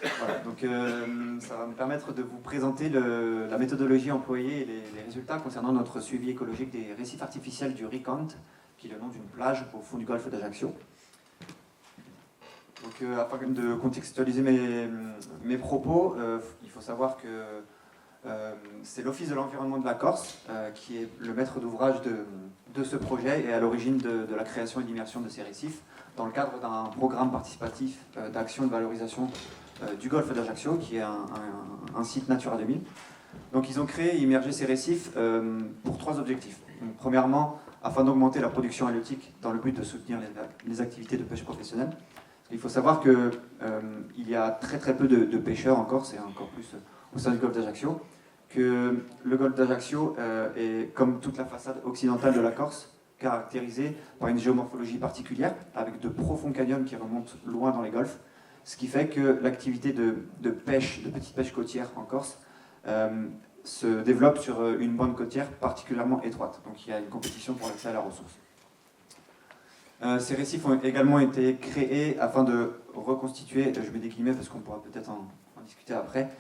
Voilà, donc ça va me permettre de vous présenter la méthodologie employée et les résultats concernant notre suivi écologique des récifs artificiels du Ricante, qui est le nom d'une plage au fond du golfe d'Ajaccio. Donc afin de contextualiser mes propos, il faut savoir que c'est l'Office de l'environnement de la Corse qui est le maître d'ouvrage de ce projet et à l'origine de la création et d'immersion de ces récifs dans le cadre d'un programme participatif d'action et de valorisation du golfe d'Ajaccio, qui est un site Natura 2000. Donc ils ont créé et immergé ces récifs pour trois objectifs. Donc, premièrement, afin d'augmenter la production halieutique dans le but de soutenir les activités de pêche professionnelle. Il faut savoir qu'il y a très peu de pêcheurs en Corse, et encore plus au sein du golfe d'Ajaccio, que le golfe d'Ajaccio est, comme toute la façade occidentale de la Corse, caractérisé par une géomorphologie particulière, avec de profonds canyons qui remontent loin dans les golfs, ce qui fait que l'activité de pêche, de petite pêche côtière en Corse, se développe sur une bande côtière particulièrement étroite. Donc il y a une compétition pour l'accès à la ressource. Ces récifs ont également été créés afin de reconstituer, je mets des guillemets parce qu'on pourra peut-être en discuter après,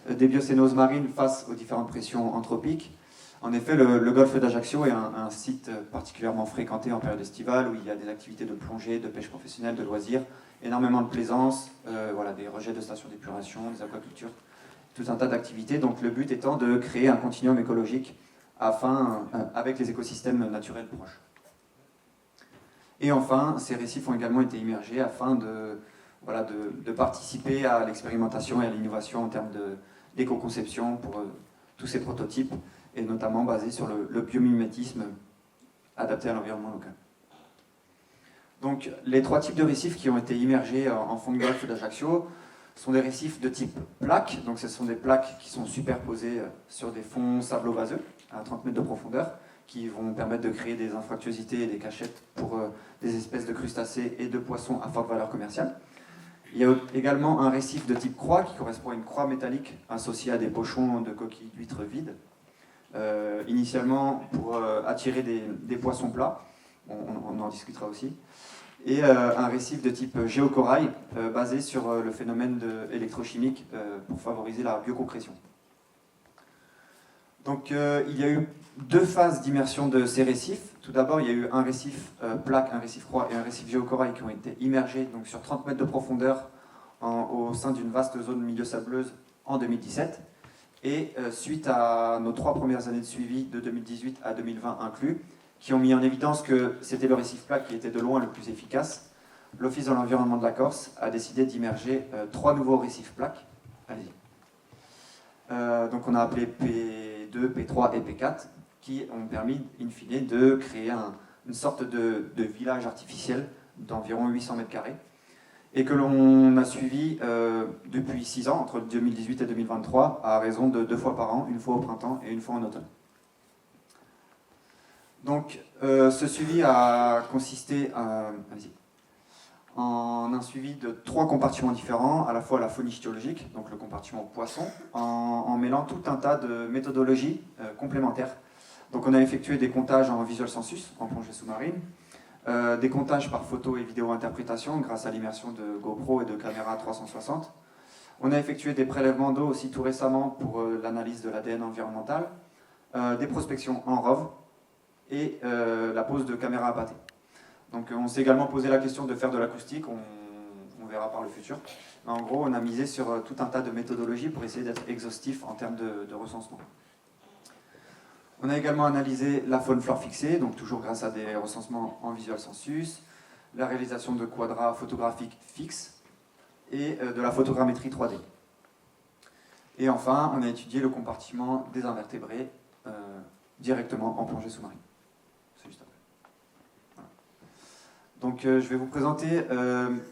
des biocénoses marines face aux différentes pressions anthropiques. En effet, le golfe d'Ajaccio est un site particulièrement fréquenté en période estivale, où il y a des activités de plongée, de pêche professionnelle, de loisirs, énormément de plaisance, voilà, des rejets de stations d'épuration, des aquacultures, tout un tas d'activités. Donc le but étant de créer un continuum écologique avec les écosystèmes naturels proches. Et enfin, ces récifs ont également été immergés afin de participer à l'expérimentation et à l'innovation en termes d'éco-conception pour tous ces prototypes, et notamment basés sur le biomimétisme adapté à l'environnement local. Donc, les trois types de récifs qui ont été immergés en fond du golfe d'Ajaccio sont des récifs de type plaque. Donc, ce sont des plaques qui sont superposées sur des fonds sablo-vaseux à 30 mètres de profondeur, qui vont permettre de créer des anfractuosités et des cachettes pour des espèces de crustacés et de poissons à forte valeur commerciale. Il y a également un récif de type croix qui correspond à une croix métallique associée à des pochons de coquilles d'huîtres vides, initialement pour attirer des poissons plats, on en discutera aussi, et un récif de type géocorail basé sur le phénomène électrochimique pour favoriser la biocompression. Donc il y a eu deux phases d'immersion de ces récifs. Tout d'abord, il y a eu un récif plaque, un récif croix et un récif géocorail qui ont été immergés donc, sur 30 mètres de profondeur au sein d'une vaste zone milieu sableuse en 2017. Et suite à nos 3 premières années de suivi, de 2018 à 2020 inclus, qui ont mis en évidence que c'était le récif plaque qui était de loin le plus efficace, l'Office de l'environnement de la Corse a décidé d'immerger 3 nouveaux récifs plaques. Allez-y. Donc on a appelé P2, P3 et P4, qui ont permis, in fine, de créer une sorte de village artificiel d'environ 800 mètres carrés, et que l'on a suivi depuis 6 ans, entre 2018 et 2023, à raison de 2 fois par an, une fois au printemps et une fois en automne. Donc ce suivi a consisté en un suivi de 3 compartiments différents, à la fois la faune ichthyologique, donc le compartiment poisson, en mêlant tout un tas de méthodologies complémentaires. Donc on a effectué des comptages en visual sensus, en plongée sous-marine, des comptages par photo et vidéo interprétation grâce à l'immersion de GoPro et de caméras 360. On a effectué des prélèvements d'eau aussi tout récemment pour l'analyse de l'ADN environnemental, des prospections en ROV et la pose de caméras à pâté. Donc on s'est également posé la question de faire de l'acoustique, on verra par le futur. Mais en gros, on a misé sur tout un tas de méthodologies pour essayer d'être exhaustif en termes de recensement. On a également analysé la faune-flore fixée, donc toujours grâce à des recensements en visual sensus, la réalisation de quadras photographiques fixes et de la photogrammétrie 3D. Et enfin, on a étudié le compartiment des invertébrés directement en plongée sous-marine. C'est juste après. Voilà. Donc je vais vous présenter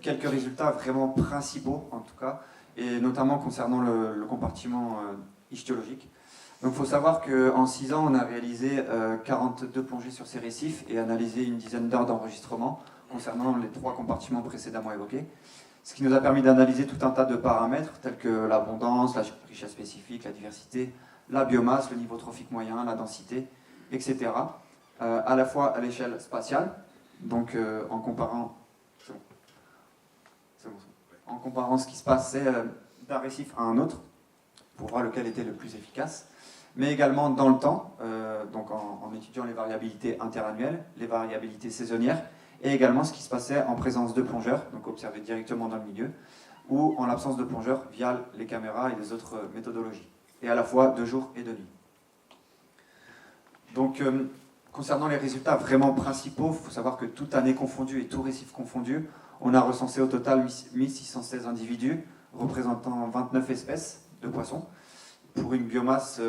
quelques résultats vraiment principaux, en tout cas, et notamment concernant le compartiment ichthyologique. Donc il faut savoir qu'en 6 ans, on a réalisé 42 plongées sur ces récifs et analysé une dizaine d'heures d'enregistrement concernant les 3 compartiments précédemment évoqués. Ce qui nous a permis d'analyser tout un tas de paramètres tels que l'abondance, la richesse spécifique, la diversité, la biomasse, le niveau trophique moyen, la densité, etc. À la fois à l'échelle spatiale, donc en comparant ce qui se passait d'un récif à un autre, pour voir lequel était le plus efficace, mais également dans le temps, donc en étudiant les variabilités interannuelles, les variabilités saisonnières, et également ce qui se passait en présence de plongeurs, donc observé directement dans le milieu, ou en l'absence de plongeurs via les caméras et les autres méthodologies, et à la fois de jour et de nuit. Donc, concernant les résultats vraiment principaux, il faut savoir que toute année confondue et tout récif confondu, on a recensé au total 1616 individus, représentant 29 espèces de poissons, pour une biomasse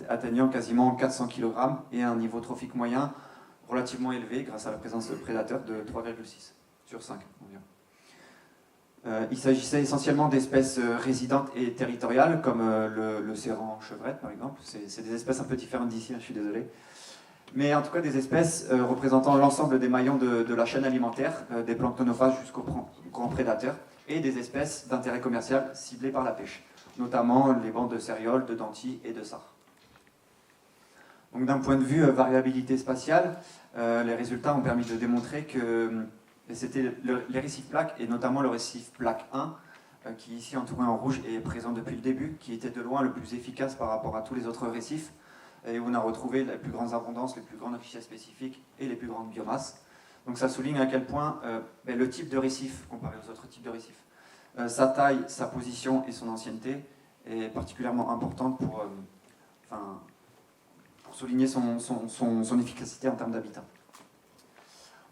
atteignant quasiment 400 kg et un niveau trophique moyen relativement élevé grâce à la présence de prédateurs de 3,6 sur 5 environ. Il s'agissait essentiellement d'espèces résidentes et territoriales, comme le cerran chevrette par exemple. C'est des espèces un peu différentes d'ici, hein, je suis désolé. Mais en tout cas des espèces représentant l'ensemble des maillons de la chaîne alimentaire, des planctonophages jusqu'aux grands prédateurs, et des espèces d'intérêt commercial ciblées par la pêche, notamment les bandes de céréoles, de dentilles et de sarres. Donc d'un point de vue variabilité spatiale, les résultats ont permis de démontrer que c'était les récifs plaques, et notamment le récif plaque 1, qui ici entouré en rouge est présent depuis le début, qui était de loin le plus efficace par rapport à tous les autres récifs, et où on a retrouvé les plus grandes abondances, les plus grandes richesses spécifiques et les plus grandes biomasses. Donc ça souligne à quel point le type de récif, comparé aux autres types de récifs, sa taille, sa position et son ancienneté est particulièrement importante pour souligner son efficacité en termes d'habitat.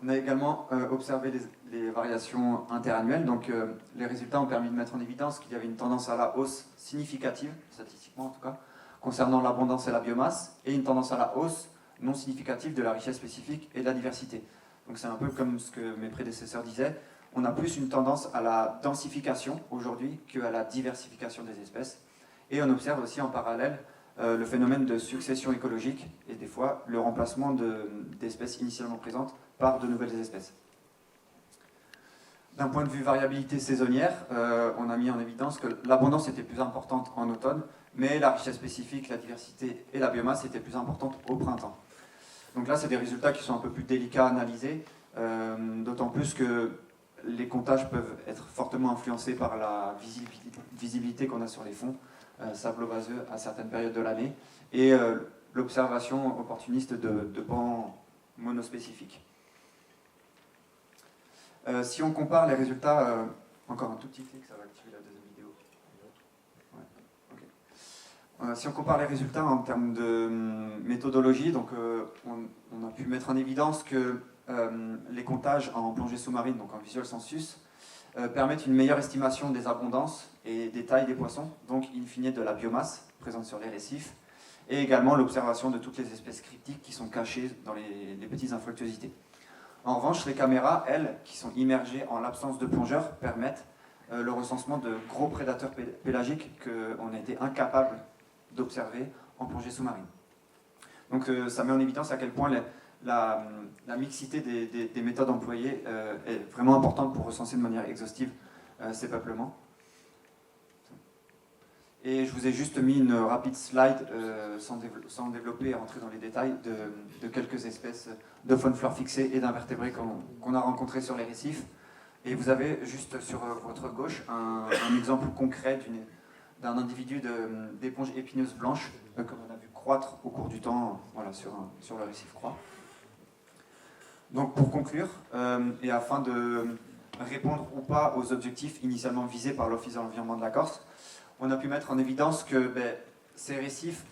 On a également observé les variations interannuelles, donc les résultats ont permis de mettre en évidence qu'il y avait une tendance à la hausse significative, statistiquement en tout cas, concernant l'abondance et la biomasse, et une tendance à la hausse non significative de la richesse spécifique et de la diversité. Donc c'est un peu comme ce que mes prédécesseurs disaient, on a plus une tendance à la densification aujourd'hui qu'à la diversification des espèces, et on observe aussi en parallèle le phénomène de succession écologique et des fois le remplacement d'espèces initialement présentes par de nouvelles espèces. D'un point de vue variabilité saisonnière, on a mis en évidence que l'abondance était plus importante en automne, mais la richesse spécifique, la diversité et la biomasse étaient plus importantes au printemps. Donc là, c'est des résultats qui sont un peu plus délicats à analyser, d'autant plus que les comptages peuvent être fortement influencés par la visibilité qu'on a sur les fonds sablo-vaseux à certaines périodes de l'année et l'observation opportuniste de bancs monospécifiques. Si on compare les résultats, encore un tout petit clic, ça va activer la deuxième vidéo. Ouais, okay. Si on compare les résultats en termes de méthodologie, donc on a pu mettre en évidence que les comptages en plongée sous-marine, donc en visual sensus, permettent une meilleure estimation des abondances et des tailles des poissons, donc in fine de la biomasse présente sur les récifs, et également l'observation de toutes les espèces cryptiques qui sont cachées dans les petites infructuosités. En revanche, les caméras, elles, qui sont immergées en l'absence de plongeurs, permettent le recensement de gros prédateurs pélagiques qu'on a été incapable d'observer en plongée sous-marine. Donc ça met en évidence à quel point la mixité des méthodes employées est vraiment importante pour recenser de manière exhaustive ces peuplements. Et je vous ai juste mis une rapide slide sans développer et rentrer dans les détails de quelques espèces de faune flore fixée et d'invertébrés qu'on a rencontrés sur les récifs. Et vous avez juste sur votre gauche un exemple concret d'un individu d'éponge épineuse blanche que l'on a vu croître au cours du temps voilà, sur le récif Croix. Donc pour conclure, et afin de répondre ou pas aux objectifs initialement visés par l'Office de l'environnement de la Corse, on a pu mettre en évidence que ces récifs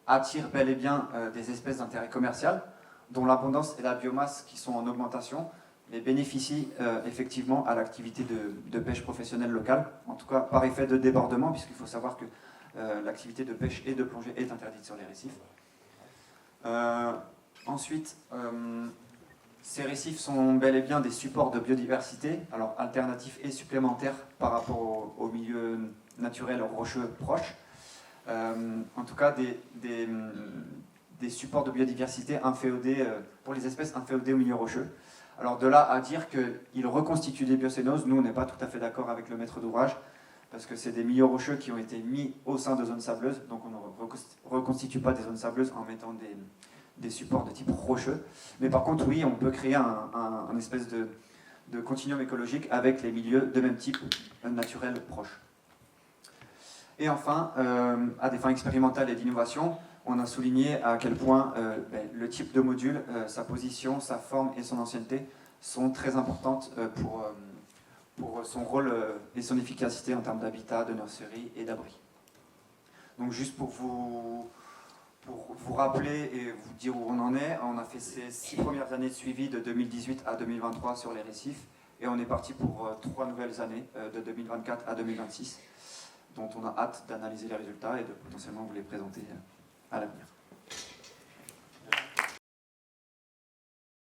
attirent bel et bien des espèces d'intérêt commercial, dont l'abondance et la biomasse qui sont en augmentation, mais bénéficient effectivement à l'activité de pêche professionnelle locale, en tout cas par effet de débordement, puisqu'il faut savoir que l'activité de pêche et de plongée est interdite sur les récifs. Ensuite, ces récifs sont bel et bien des supports de biodiversité, alors alternatifs et supplémentaires par rapport au milieu naturel rocheux proche. En tout cas, des supports de biodiversité inféodés pour les espèces inféodées au milieu rocheux. Alors de là à dire qu'ils reconstituent des biocénoses, nous on n'est pas tout à fait d'accord avec le maître d'ouvrage, parce que c'est des milieux rocheux qui ont été mis au sein de zones sableuses, donc on ne reconstitue pas des zones sableuses en mettant des supports de type rocheux. Mais par contre, oui, on peut créer un espèce de continuum écologique avec les milieux de même type naturels proches. Et enfin, à des fins expérimentales et d'innovation, on a souligné à quel point le type de module, sa position, sa forme et son ancienneté sont très importantes pour son rôle et son efficacité en termes d'habitat, de nurserie et d'abri. Donc juste pour vous rappeler et vous dire où on en est, on a fait ces 6 premières années de suivi de 2018 à 2023 sur les récifs et on est parti pour 3 nouvelles années de 2024 à 2026 dont on a hâte d'analyser les résultats et de potentiellement vous les présenter à l'avenir.